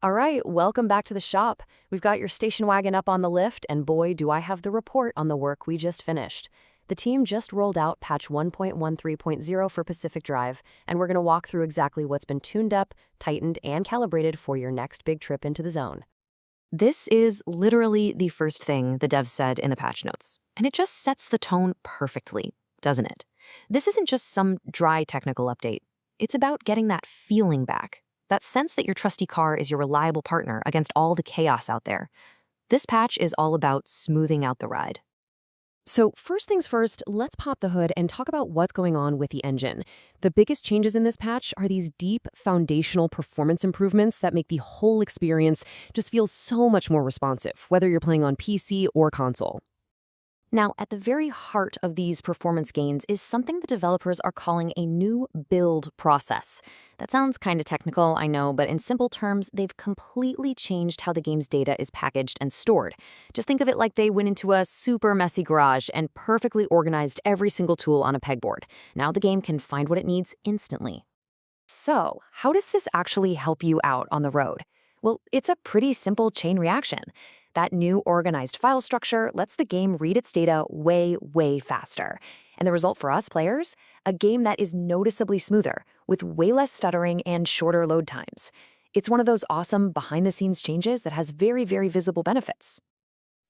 All right, welcome back to the shop. We've got your station wagon up on the lift, and boy, do I have the report on the work we just finished. The team just rolled out patch 1.13.0 for Pacific Drive, and we're going to walk through exactly what's been tuned up, tightened, and calibrated for your next big trip into the zone. This is literally the first thing the devs said in the patch notes, and it just sets the tone perfectly, doesn't it? This isn't just some dry technical update. It's about getting that feeling back. That sense that your trusty car is your reliable partner against all the chaos out there. This patch is all about smoothing out the ride. So first things first, let's pop the hood and talk about what's going on with the engine. The biggest changes in this patch are these deep foundational performance improvements that make the whole experience just feel so much more responsive, whether you're playing on PC or console. Now, at the very heart of these performance gains is something the developers are calling a new build process. That sounds kind of technical, I know, but in simple terms, they've completely changed how the game's data is packaged and stored. Just think of it like they went into a super messy garage and perfectly organized every single tool on a pegboard. Now the game can find what it needs instantly. So, how does this actually help you out on the road? Well, it's a pretty simple chain reaction. That new organized file structure lets the game read its data way, way faster. And the result for us players? A game that is noticeably smoother, with way less stuttering and shorter load times. It's one of those awesome behind-the-scenes changes that has very, very visible benefits.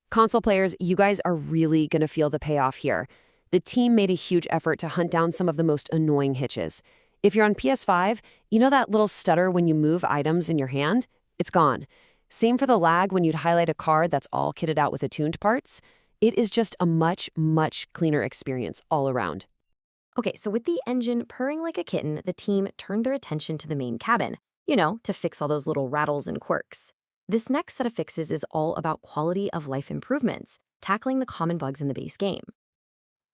Console players, you guys are really going to feel the payoff here. The team made a huge effort to hunt down some of the most annoying hitches. If you're on PS5, you know that little stutter when you move items in your hand? It's gone. Same for the lag when you'd highlight a card that's all kitted out with attuned parts. It is just a much, much cleaner experience all around. Okay, so with the engine purring like a kitten, the team turned their attention to the main cabin, to fix all those little rattles and quirks. This next set of fixes is all about quality of life improvements, tackling the common bugs in the base game.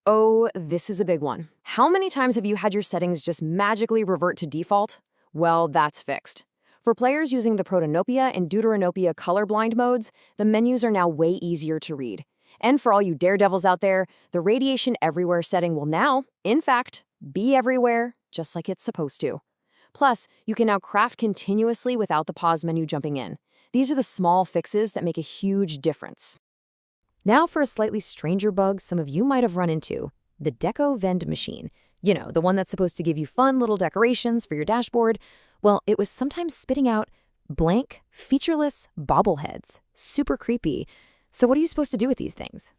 Oh, this is a big one. How many times have you had your settings just magically revert to default? Well, that's fixed. For players using the Protanopia and Deuteranopia colorblind modes, the menus are now way easier to read. And for all you daredevils out there, the radiation everywhere setting will now, in fact, be everywhere, just like it's supposed to. Plus, you can now craft continuously without the pause menu jumping in. These are the small fixes that make a huge difference. Now for a slightly stranger bug some of you might have run into, the Deco Vend Machine. The one that's supposed to give you fun little decorations for your dashboard. Well, it was sometimes spitting out blank, featureless bobbleheads. Super creepy. So what are you supposed to do with these things?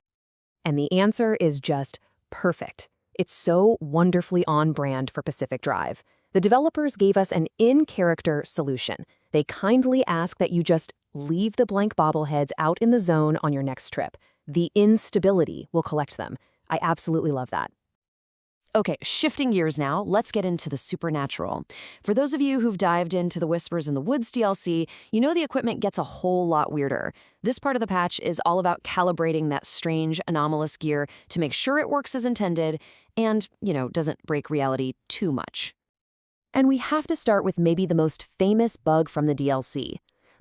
And the answer is just perfect. It's so wonderfully on brand for Pacific Drive. The developers gave us an in-character solution. They kindly ask that you just leave the blank bobbleheads out in the zone on your next trip. The instability will collect them. I absolutely love that. Okay, shifting gears now, let's get into the supernatural. For those of you who've dived into the Whispers in the Woods DLC, you know the equipment gets a whole lot weirder. This part of the patch is all about calibrating that strange, anomalous gear to make sure it works as intended and, doesn't break reality too much. And we have to start with maybe the most famous bug from the DLC.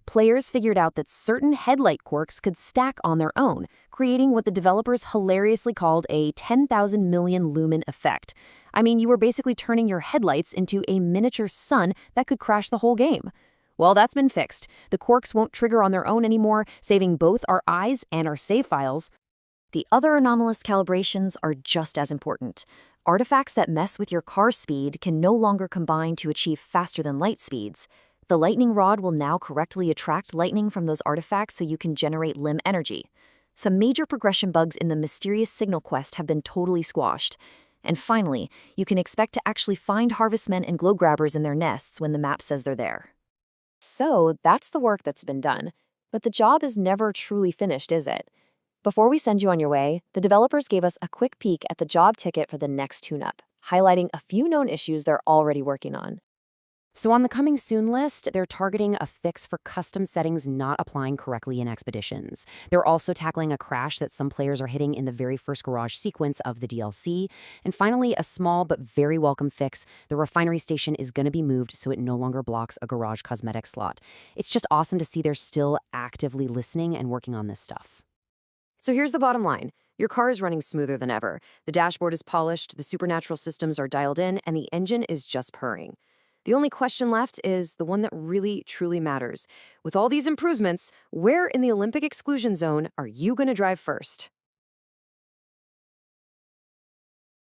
Players figured out that certain headlight quirks could stack on their own, creating what the developers hilariously called a 10,000 million lumen effect. I mean, you were basically turning your headlights into a miniature sun that could crash the whole game. Well, that's been fixed. The quirks won't trigger on their own anymore, saving both our eyes and our save files. The other anomalous calibrations are just as important. Artifacts that mess with your car speed can no longer combine to achieve faster-than-light speeds. The lightning rod will now correctly attract lightning from those artifacts so you can generate limb energy. Some major progression bugs in the mysterious signal quest have been totally squashed. And finally, you can expect to actually find harvestmen and glow grabbers in their nests when the map says they're there. So that's the work that's been done. But the job is never truly finished, is it? Before we send you on your way, the developers gave us a quick peek at the job ticket for the next tune-up, highlighting a few known issues they're already working on. So on the coming soon list, they're targeting a fix for custom settings not applying correctly in expeditions. They're also tackling a crash that some players are hitting in the very first garage sequence of the DLC. And finally, a small but very welcome fix. The refinery station is going to be moved so it no longer blocks a garage cosmetic slot. It's just awesome to see they're still actively listening and working on this stuff. So here's the bottom line. Your car is running smoother than ever. The dashboard is polished, the supernatural systems are dialed in, and the engine is just purring. The only question left is the one that really, truly matters. With all these improvements, where in the Olympic exclusion zone are you going to drive first?